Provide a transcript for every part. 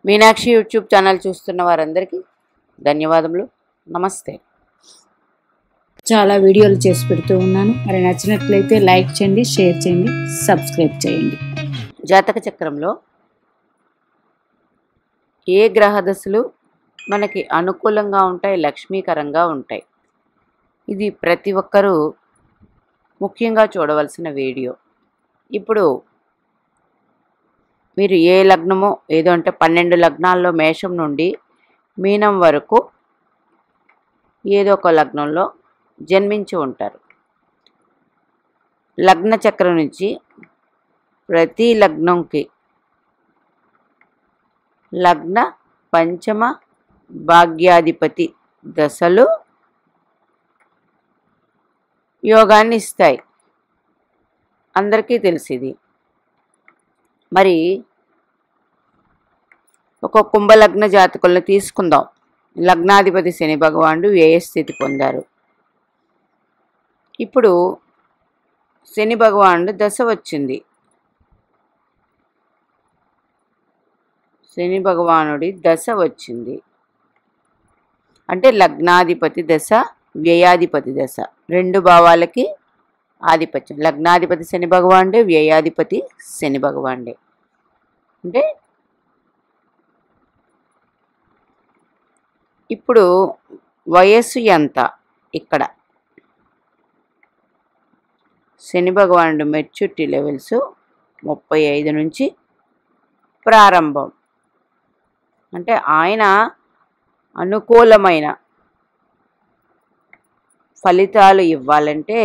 Meenakshi YouTube channel చూస్తున్న వారందరికీ ధన్యవాదములు. నమస్తే. చాలా వీడియోలు చేసి పెడుతూ ఉన్నాను. మరి నచ్చినట్లయితే లైక్ చేయండి, షేర్ చేయండి, సబ్స్క్రైబ్ చేయండి. జాతక చక్రంలో ఏ గ్రహ దశలు మనకి అనుకూలంగా ఉంటాయి, లక్ష్మీకరంగా ఉంటాయి, ఇది ప్రతి ఒక్కరూ ముఖ్యంగా చూడవలసిన వీడియో. ఇప్పుడు మీరు ఏ లగ్నమో ఏదో అంటే 12 లగ్నాల్లో మేషం నుండి మీనం వరకు ఏదో ఒక లగ్నంలో జన్మించి ఉంటారు. లగ్న చక్రం నుంచి ప్రతి లగ్నంకి లగ్న పంచమ భాగ్యాధిపతి దశలు యోగాన్ని ఇస్తాయి. అందరికీ తెలిసింది. మరి ఒక కుంభలగ్న జాతకులను తీసుకుందాం. లగ్నాధిపతి శని భగవానుడు వ్యయస్థితి పొందారు. ఇప్పుడు శని భగవానుడు దశ వచ్చింది. శని భగవానుడి దశ వచ్చింది అంటే లగ్నాధిపతి దశ, వ్యయాధిపతి దశ, రెండు భావాలకి ఆధిపత్యం. లగ్నాధిపతి శని భగవానుడే, వ్యయాధిపతి శని భగవానుడే. అంటే ఇప్పుడు వయస్సు ఎంత? ఇక్కడ శని భగవానుడు మెచ్యూరిటీ లెవెల్స్ 35 నుంచి ప్రారంభం. అంటే ఆయన అనుకూలమైన ఫలితాలు ఇవ్వాలంటే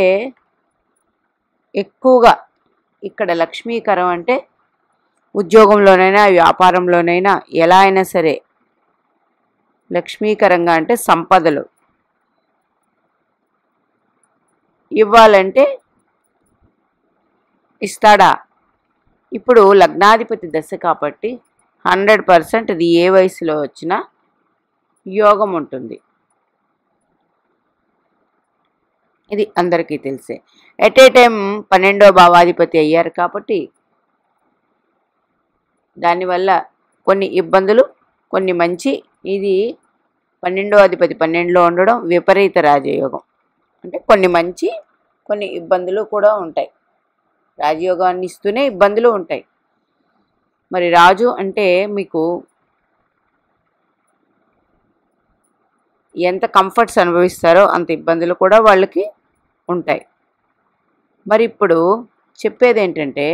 ఎక్కువగా ఇక్కడ లక్ష్మీకరం అంటే ఉద్యోగంలోనైనా వ్యాపారంలోనైనా ఎలా అయినా సరే లక్ష్మీకరంగా అంటే సంపదలు ఇవ్వాలంటే ఇస్తాడా? ఇప్పుడు లగ్నాధిపతి దశ కాబట్టి 100% ఇది ఏ వయసులో వచ్చినా యోగం ఉంటుంది. ఇది అందరికీ తెలిసే. ఎట్ ఏ టైం 12వ భావాధిపతి అయ్యారు కాబట్టి దానివల్ల కొన్ని ఇబ్బందులు, కొన్ని మంచి. ఇది 12వ అధిపతి 12లో ఉండడం విపరీత రాజయోగం. అంటే కొన్ని మంచి, కొన్ని ఇబ్బందులు కూడా ఉంటాయి. రాజయోగాన్ని ఇస్తూనే ఇబ్బందులు ఉంటాయి. మరి రాజు అంటే మీకు ఎంత కంఫర్ట్స్ అనుభవిస్తారో అంత ఇబ్బందులు కూడా వాళ్ళకి ఉంటాయి. మరి ఇప్పుడు చెప్పేది ఏంటంటే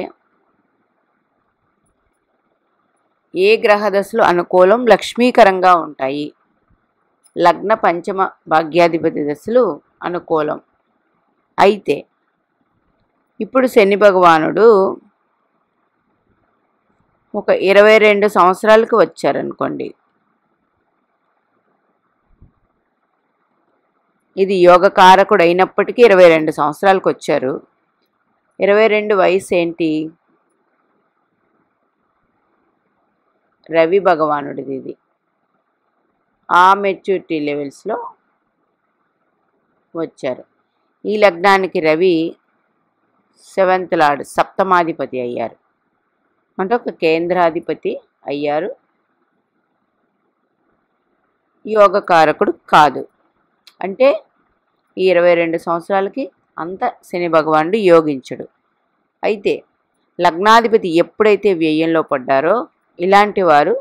ఏ గ్రహ దశలు అనుకూలం, లక్ష్మీకరంగా ఉంటాయి? లగ్న పంచమ భాగ్యాధిపతి దశలు అనుకూలం. అయితే ఇప్పుడు శని భగవానుడు ఒక 22 సంవత్సరాలకు వచ్చారనుకోండి. ఇది యోగకారకుడు అయినప్పటికీ 22 సంవత్సరాలకు వచ్చారు. 22 వయసు ఏంటి? రవి భగవానుడిది. ఇది ఆ మెచ్యూరిటీ లెవెల్స్లో వచ్చారు. ఈ లగ్నానికి రవి 7th లార్డ్, సప్తమాధిపతి అయ్యారు. అంటే ఒక కేంద్రాధిపతి అయ్యారు. యోగకారకుడు కాదు. అంటే ఈ 22 సంవత్సరాలకి అంత శని భగవానుడు యోగించడు. అయితే లగ్నాధిపతి ఎప్పుడైతే వ్యయంలో పడ్డారో ఇలాంటి వారు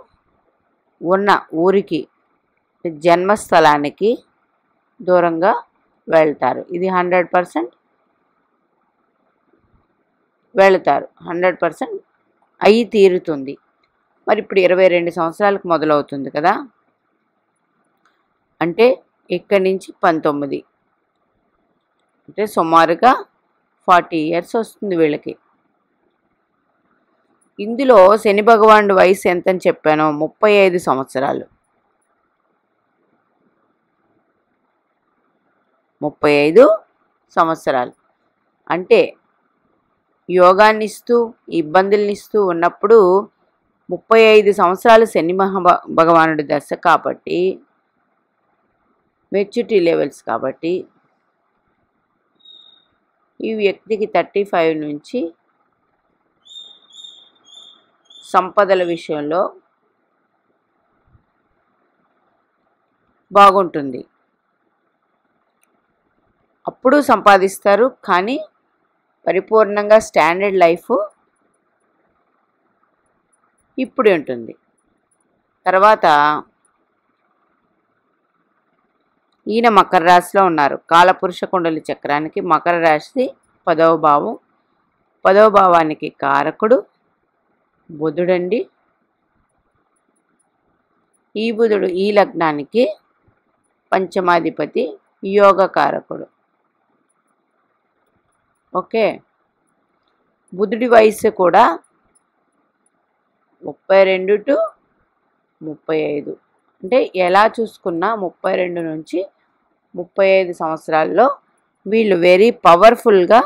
ఉన్న ఊరికి, జన్మస్థలానికి దూరంగా వెళ్తారు. ఇది 100% వెళతారు. 100% అయి తీరుతుంది. మరి ఇప్పుడు 22 సంవత్సరాలకు మొదలవుతుంది కదా. అంటే ఇక్కడి నుంచి 19 అంటే సుమారుగా 40 years వస్తుంది వీళ్ళకి. ఇందులో శని భగవానుడి వయసు ఎంతని చెప్పాను? 35 సంవత్సరాలు. 35 సంవత్సరాలు అంటే యోగాన్ని ఇస్తూ ఇబ్బందుల్ని ఇస్తూ ఉన్నప్పుడు 35 సంవత్సరాలు శని భగవానుడి దశ కాబట్టి, మెచ్యూరిటీ లెవెల్స్ కాబట్టి ఈ వ్యక్తికి 35 నుంచి సంపదల విషయంలో బాగుంటుంది. అప్పుడు సంపాదిస్తారు, కానీ పరిపూర్ణంగా స్టాండర్డ్ లైఫ్ ఇప్పుడు ఉంటుంది. తర్వాత ఈయన మకర రాశిలో ఉన్నారు. కాలపురుష కుండలి చక్రానికి మకర రాశి 10వ భావం. 10వ భావానికి కారకుడు బుధుడండి. ఈ బుధుడు ఈ లగ్నానికి పంచమాధిపతి, యోగకారకుడు. ఓకే, బుధుడి వయస్సు కూడా 32 to 35. అంటే ఎలా చూసుకున్నా 32 నుంచి 35 సంవత్సరాల్లో వీళ్ళు వెరీ పవర్ఫుల్గా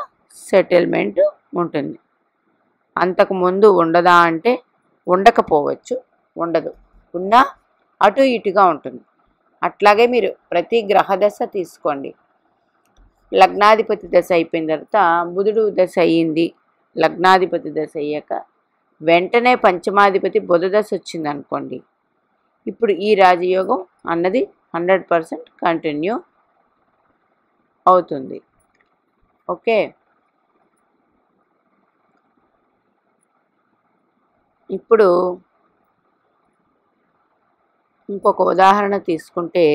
సెటిల్మెంట్ ఉంటుంది. అంతకుముందు ఉండదా అంటే ఉండకపోవచ్చు, ఉండదు, ఉన్నా అటు ఇటుగా ఉంటుంది. అట్లాగే మీరు ప్రతి గ్రహదశ తీసుకోండి. లగ్నాధిపతి దశ అయిపోయిన తర్వాత బుధుడు దశ అయ్యింది. లగ్నాధిపతి దశ అయ్యాక వెంటనే పంచమాధిపతి బుధ దశ వచ్చింది అనుకోండి, ఇప్పుడు ఈ రాజయోగం అన్నది 100% కంటిన్యూ అవుతుంది. ఓకే, ఇప్పుడు ఇంకొక ఉదాహరణ తీసుకుంటే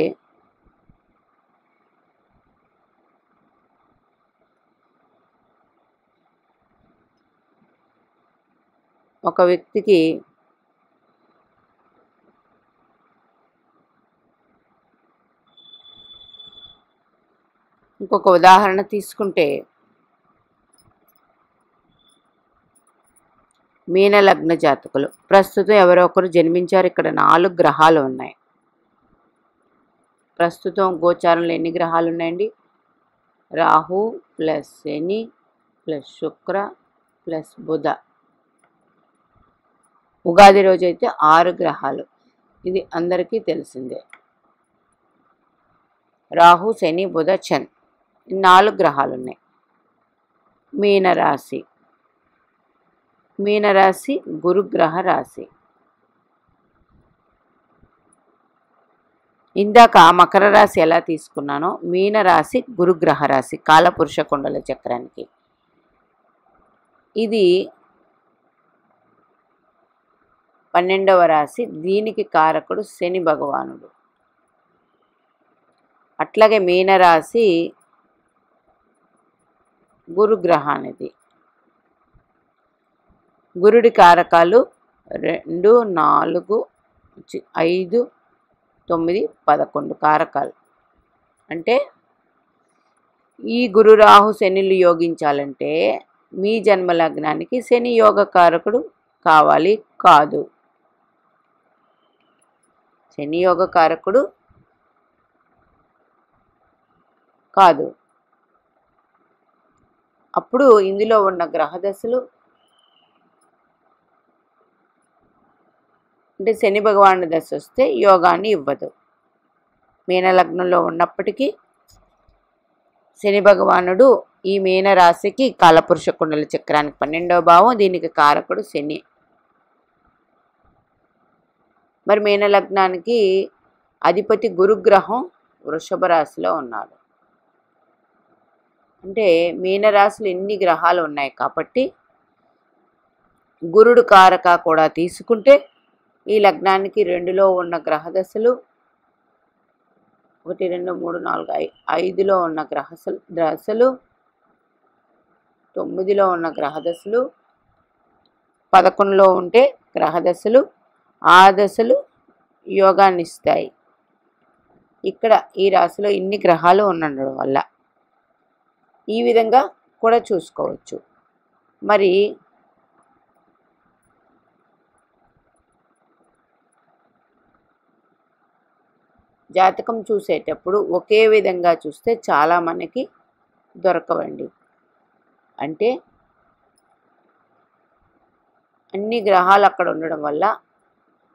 ఒక వ్యక్తికి ఇంకొక ఉదాహరణ తీసుకుంటే మీన లగ్న జాతకులు ప్రస్తుతం ఎవరో ఒకరు జన్మించారు. ఇక్కడ 4 గ్రహాలు ఉన్నాయి. ప్రస్తుతం గోచారంలో ఎన్ని గ్రహాలు ఉన్నాయండి? రాహు ప్లస్ శని ప్లస్ శుక్ర ప్లస్ బుధ. ఉగాది రోజు అయితే 6 గ్రహాలు. ఇది అందరికీ తెలిసిందే. రాహు శని బుధ చంద్ 4 గ్రహాలు ఉన్నాయి. మీనరాశి గురుగ్రహ రాశి. ఇందాక మకర రాశి ఎలా తీసుకున్నానో మీనరాశి గురుగ్రహ రాశి కాలపురుష కుండల చక్రానికి. ఇది 12వ రాశి. దీనికి కారకుడు శని భగవానుడు. అట్లాగే మీనరాశి గురుగ్రహానిది. గురుడి కారకాలు 2, 4, 5, 9, 11 కారకాలు. అంటే ఈ గురు రాహు శనిలు యోగించాలంటే మీ జన్మ లగ్నానికి శని యోగ కారకుడు కావాలి. కాదు, శని యోగ కారకుడు కాదు. అప్పుడు ఇందులో ఉన్న గ్రహదశలు అంటే శని భగవాను దశ వస్తే యోగాన్ని ఇవ్వదు. మీనలగ్నంలో ఉన్నప్పటికీ శని భగవానుడు ఈ మీనరాశికి కాలపురుష కుండల చక్రానికి 12వ భావం. దీనికి కారకుడు శని. మరి మీనలగ్నానికి అధిపతి గురుగ్రహం వృషభ రాశిలో ఉన్నాడు. అంటే మీనరాశిలో ఎన్ని గ్రహాలు ఉన్నాయి కాబట్టి గురుడు కారక కూడా తీసుకుంటే ఈ లగ్నానికి 2లో ఉన్న గ్రహదశలు 1, 2, 3, 4, 5లో ఉన్న దశలు, 9లో ఉన్న గ్రహదశలు, 11లో ఉంటే గ్రహదశలు, ఆ దశలు యోగాన్ని ఇస్తాయి. ఇక్కడ ఈ రాశిలో ఇన్ని గ్రహాలు ఉండడం వల్ల ఈ విధంగా కూడా చూసుకోవచ్చు. మరి జాతకం చూసేటప్పుడు ఒకే విధంగా చూస్తే చాలా మనకి దొరకవండి. అంటే అన్ని గ్రహాలు అక్కడ ఉండడం వల్ల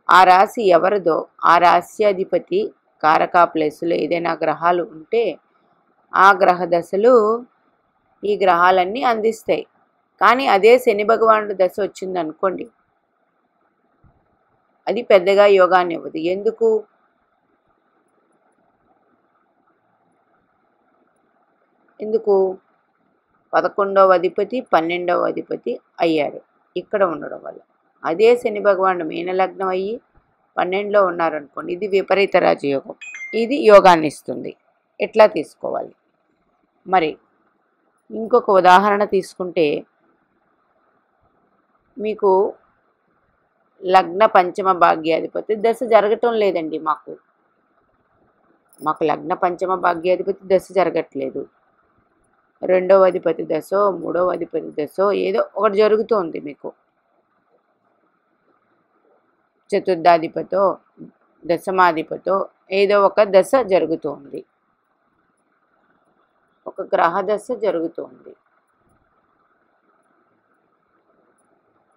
ఆ రాశి ఎవరిదో ఆ రాశ్యాధిపతి కారకా ప్లేస్లో ఏదైనా గ్రహాలు ఉంటే ఆ గ్రహ దశలు ఈ గ్రహాలన్నీ అందిస్తాయి. కానీ అదే శని భగవానుడి దశ వచ్చింది అనుకోండి, అది పెద్దగా యోగాన్ని ఇవ్వదు. ఎందుకు? ఎందుకు? 11వ అధిపతి 12వ అధిపతి అయ్యారు ఇక్కడ ఉండడం వల్ల. అదే శని భగవానుడు మీనలగ్నం అయ్యి 12లో ఉన్నారనుకోండి, ఇది విపరీత రాజయోగం. ఇది యోగాన్ని ఇస్తుంది. ఎట్లా తీసుకోవాలి? మరి ఇంకొక ఉదాహరణ తీసుకుంటే, మీకు లగ్న పంచమ భాగ్యాధిపతి దశ జరగటం లేదండి. మాకు లగ్న పంచమ భాగ్యాధిపతి దశ జరగట్లేదు. 2వ అధిపతి దశో 3వ అధిపతి దశో ఏదో ఒకటి జరుగుతోంది. మీకు చతుర్థాధిపతో దశమాధిపతో ఏదో ఒక దశ జరుగుతోంది, ఒక గ్రహ దశ జరుగుతోంది.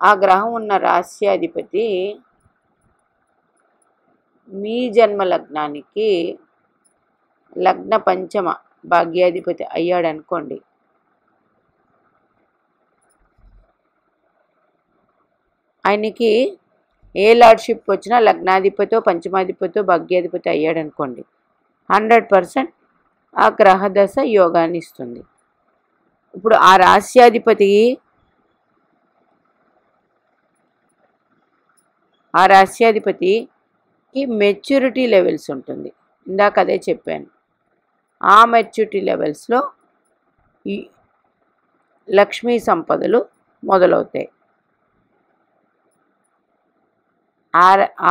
ఆ గ్రహం ఉన్న రాశ్యాధిపతి మీ జన్మ లగ్నానికి లగ్న పంచమ భాగ్యాధిపతి అయ్యాడనుకోండి, ఆయనకి ఏ లార్డ్షిప్ వచ్చినా లగ్నాధిపతో పంచమాధిపతో భాగ్యాధిపతి అయ్యాడనుకోండి, 100% ఆ గ్రహ దశ యోగాన్ని ఇస్తుంది. ఇప్పుడు ఆ రాశ్యాధిపతికి మెచ్యూరిటీ లెవెల్స్ ఉంటుంది. ఇందాక అదే చెప్పాను. ఆ మెచ్యూరిటీ లెవెల్స్లో ఈ లక్ష్మీ సంపదలు మొదలవుతాయి.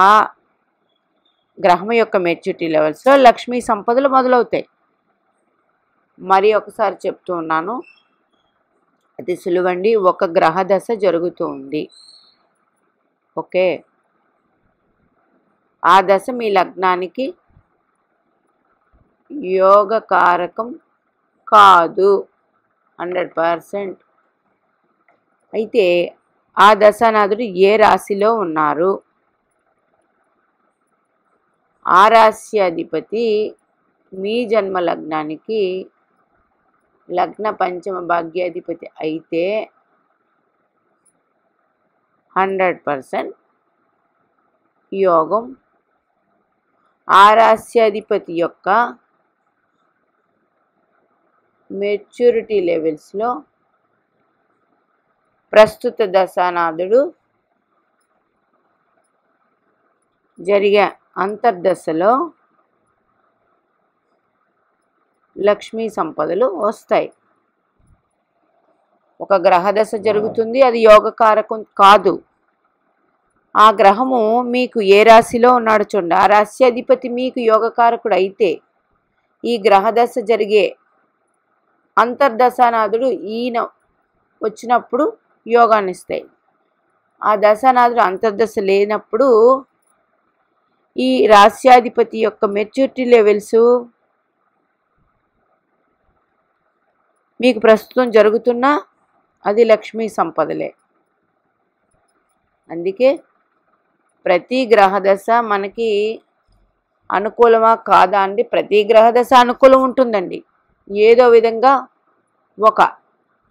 ఆ గ్రహం యొక్క మెచ్యూరిటీ లెవెల్స్లో లక్ష్మీ సంపదలు మొదలవుతాయి. మరి ఒకసారి చెప్తూ ఉన్నాను, అది సులువండి. ఒక గ్రహ దశ జరుగుతూ ఉంది, ఓకే. ఆ దశ మీ లగ్నానికి యోగకారకం కాదు 100%. అయితే ఆ దశానాథుడు ఏ రాశిలో ఉన్నారు? ఆ రాశ్యాధిపతి మీ జన్మ లగ్నానికి లగ్న పంచమ భాగ్యాధిపతి అయితే 100% యోగం. ఆ రాశ్యాధిపతి యొక్క మెచ్యూరిటీ లెవెల్స్లో ప్రస్తుత దశానాథుడు జరిగే అంతర్దశలో లక్ష్మీ సంపదలు వస్తాయి. ఒక గ్రహ దశ జరుగుతుంది, అది యోగకారకం కాదు. ఆ గ్రహము మీకు ఏ రాశిలో ఉన్నాడు చూడండి, ఆ రాశ్యాధిపతి మీకు యోగకారకుడు అయితే ఈ గ్రహ దశ జరిగే అంతర్దశానాథుడు ఈయన వచ్చినప్పుడు యోగాన్ని ఇస్తాయి. ఆ దశానాథుడు అంతర్దశ లేనప్పుడు ఈ రాశ్యాధిపతి యొక్క మెచ్యూరిటీ లెవెల్స్ మీకు ప్రస్తుతం జరుగుతున్నా అది లక్ష్మీ సంపదలే. అందుకే ప్రతి గ్రహదశ మనకి అనుకూలమా కాదా అండి? ప్రతి గ్రహదశ అనుకూలం ఉంటుందండి. ఏదో విధంగా ఒక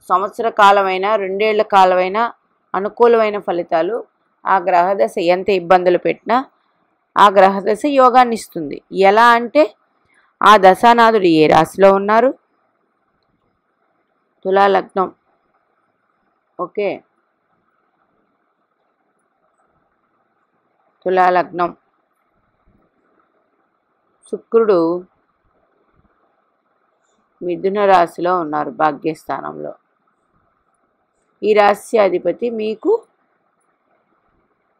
సంవత్సర కాలమైనా 2 ఏళ్ల కాలమైనా అనుకూలమైన ఫలితాలు. ఆ గ్రహదశ ఎంత ఇబ్బందులు పెట్టినా ఆ గ్రహదశ యోగాన్ని ఇస్తుంది. ఎలా అంటే ఆ దశానాథుడు ఏ రాశిలో ఉన్నారు? తులా లగ్నం, ఓకే. తులా లగ్నం, శుక్రుడు మిథున రాశిలో ఉన్నారు, భాగ్యస్థానంలో. ఈ రాశి అధిపతి మీకు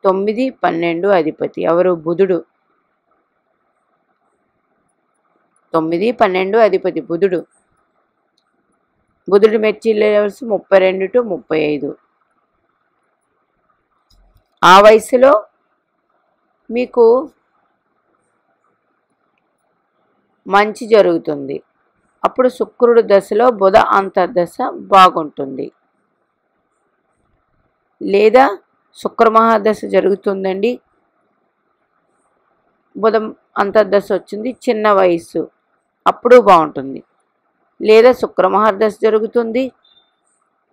9, 12 అధిపతి ఎవరు? బుధుడు. 9, 12 అధిపతి బుధుడు. బుధుడు మెచ్యూరిటీ లెవెల్స్ 32 to 35. ఆ వయసులో మీకు మంచి జరుగుతుంది. అప్పుడు శుక్రుడు దశలో బుధ అంతర్దశ బాగుంటుంది. లేదా శుక్ర మహాదశ జరుగుతుందండి, బుధ అంతర్దశ వచ్చింది, చిన్న వయసు, అప్పుడు బాగుంటుంది. లేదా శుక్ర మహాదశ జరుగుతుంది,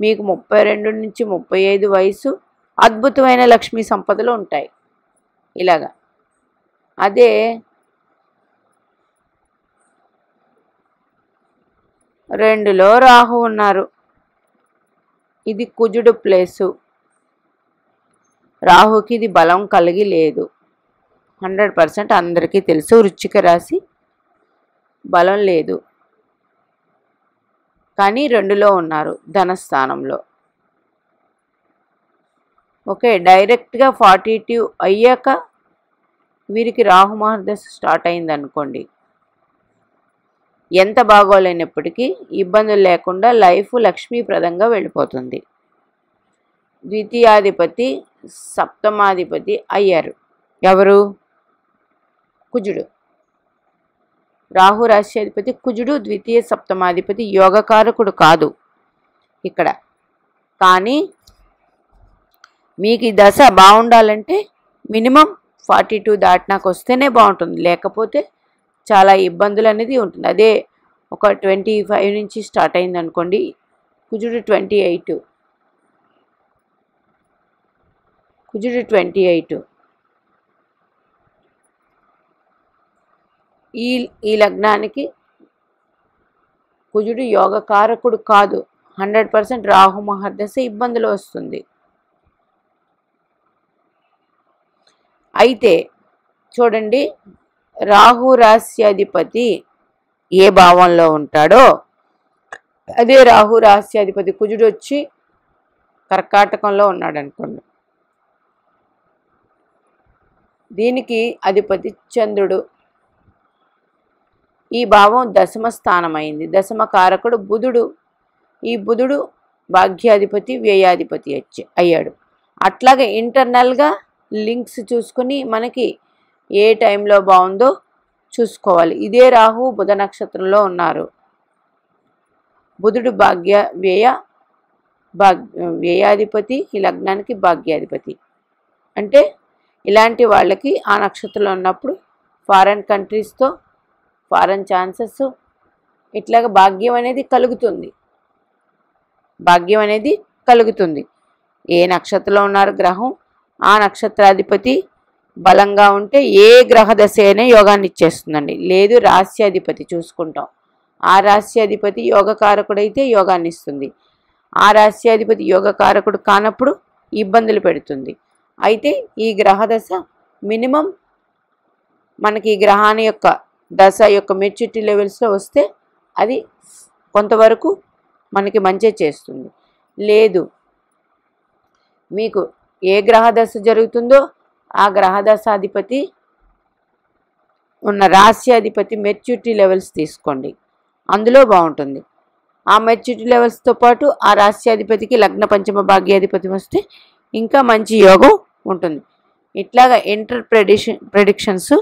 మీకు 32 నుంచి 35 వయసు, అద్భుతమైన లక్ష్మీ సంపదలు ఉంటాయి. ఇలాగా అదే 2లో రాహు ఉన్నారు. ఇది కుజుడు ప్లేసు. రాహుకి ఇది బలం కలిగి లేదు. 100% అందరికీ తెలుసు. వృశ్చిక రాశి బలం లేదు, కానీ 2లో ఉన్నారు ధనస్థానంలో. ఓకే, డైరెక్ట్గా 42 అయ్యాక వీరికి రాహు మహర్దశ స్టార్ట్ అయింది అనుకోండి, ఎంత బాగోలేనప్పటికీ ఇబ్బందులు లేకుండా లైఫ్ లక్ష్మీప్రదంగా వెళ్ళిపోతుంది. ద్వితీయాధిపతి సప్తమాధిపతి అయ్యారు. ఎవరు? కుజుడు. రాహు రాశ్యాధిపతి కుజుడు, ద్వితీయ సప్తమాధిపతి యోగకారకుడు కాదు ఇక్కడ. కానీ మీకు ఈ దశ బాగుండాలంటే మినిమం 42 దాటినాక వస్తేనే బాగుంటుంది, లేకపోతే చాలా ఇబ్బందులు అనేది ఉంటుంది. అదే ఒక 25 నుంచి స్టార్ట్ అయింది అనుకోండి, కుజుడు 28, కుజుడు 28 ఈ లగ్నానికి కుజుడు యోగకారకుడు కాదు. 100% రాహు మహర్దశ ఇబ్బందులు వస్తుంది. అయితే చూడండి, రాహు రాశ్యాధిపతి ఏ భావంలో ఉంటాడో అదే రాహు రాశ్యాధిపతి కుజుడు వచ్చి కర్కాటకంలో ఉన్నాడు అనుకోండి, దీనికి అధిపతి చంద్రుడు. ఈ భావం దశమ స్థానమైంది. దశమ కారకుడు బుధుడు. ఈ బుధుడు భాగ్యాధిపతి వ్యయాధిపతి అయ్యాడు. అట్లాగే ఇంటర్నల్గా లింక్స్ చూసుకుని మనకి ఏ టైంలో బాగుందో చూసుకోవాలి. ఇదే రాహు బుధ నక్షత్రంలో ఉన్నారు. బుధుడు వ్యయాధిపతి, ఈ లగ్నానికి భాగ్యాధిపతి. అంటే ఇలాంటి వాళ్ళకి ఆ నక్షత్రంలో ఉన్నప్పుడు ఫారెన్ కంట్రీస్తో ఫారెన్ ఛాన్సెస్ ఇట్లాగా భాగ్యం అనేది కలుగుతుంది. భాగ్యం అనేది కలుగుతుంది. ఏ నక్షత్రంలో ఉన్నారు గ్రహం, ఆ నక్షత్రాధిపతి బలంగా ఉంటే ఏ గ్రహ దశ అయినా యోగాన్ని ఇచ్చేస్తుందండి. లేదు రాశ్యాధిపతి చూసుకుంటాం, ఆ రాశ్యాధిపతి యోగకారకుడైతే యోగాన్ని ఇస్తుంది. ఆ రాశ్యాధిపతి యోగకారకుడు కానప్పుడు ఇబ్బందులు పెడుతుంది. అయితే ఈ గ్రహ దశ మినిమం మనకి ఈ గ్రహాన్ని యొక్క దశ యొక్క మెచ్యూరిటీ లెవెల్స్లో వస్తే అది కొంతవరకు మనకి మంచి చేస్తుంది. లేదు మీకు ఏ గ్రహ దశ జరుగుతుందో ఆ గ్రహ దశాధిపతి ఉన్న రాశ్యాధిపతి మెచ్యూరిటీ లెవెల్స్ తీసుకోండి, అందులో బాగుంటుంది. ఆ మెచ్యూరిటీ లెవెల్స్తో పాటు ఆ రాశ్యాధిపతికి లగ్న పంచమ భాగ్యాధిపతి వస్తే ఇంకా మంచి యోగం ఉంటుంది. ఇట్లాగా ప్రెడిక్షన్స్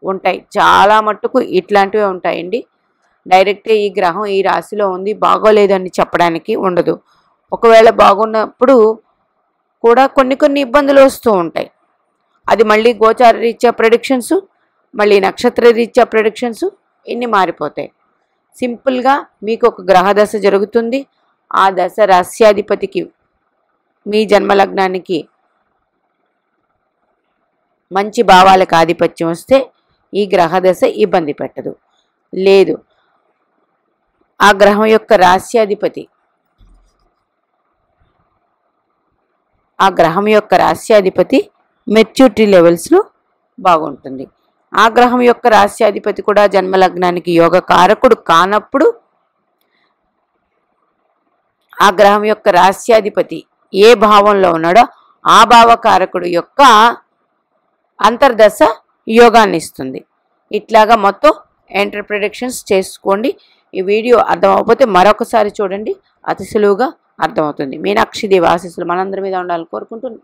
ఉంటాయి. చాలా మట్టుకు ఇట్లాంటివే ఉంటాయండి. డైరెక్ట్గా ఈ గ్రహం ఈ రాశిలో ఉంది బాగోలేదని చెప్పడానికి ఉండదు. ఒకవేళ బాగున్నప్పుడు కూడా కొన్ని ఇబ్బందులు వస్తూ ఉంటాయి. అది మళ్ళీ గోచార రీత్యా ప్రెడిక్షన్స్, మళ్ళీ నక్షత్ర రీత్యా ప్రెడిక్షన్స్ ఇన్ని మారిపోతాయి. సింపుల్గా మీకు ఒక గ్రహ దశ జరుగుతుంది. ఆ దశ రాశ్యాధిపతికి మీ జన్మలగ్నానికి మంచి భావాలకు ఆధిపత్యం వస్తే ఈ గ్రహ దశ ఇబ్బంది పెట్టదు. లేదు ఆ గ్రహం యొక్క రాశ్యాధిపతి మెచ్యూరిటీ లెవెల్స్లో బాగుంటుంది. ఆ గ్రహం యొక్క రాశ్యాధిపతి కూడా జన్మలగ్నానికి యోగ కారకుడు కానప్పుడు ఆ గ్రహం యొక్క రాశ్యాధిపతి ఏ భావంలో ఉన్నాడో ఆ భావకారకుడు యొక్క అంతర్దశ యోగాన్ని ఇస్తుంది. ఇట్లాగా మొత్తం ప్రెడిక్షన్స్ చేసుకోండి. ఈ వీడియో అర్థం అవ్వకపోతే మరొకసారి చూడండి, అతి సులువుగా అర్థమవుతుంది. మీనాక్షి దేవి ఆశీస్సులు మనందరి మీద ఉండాలని కోరుకుంటున్నాం.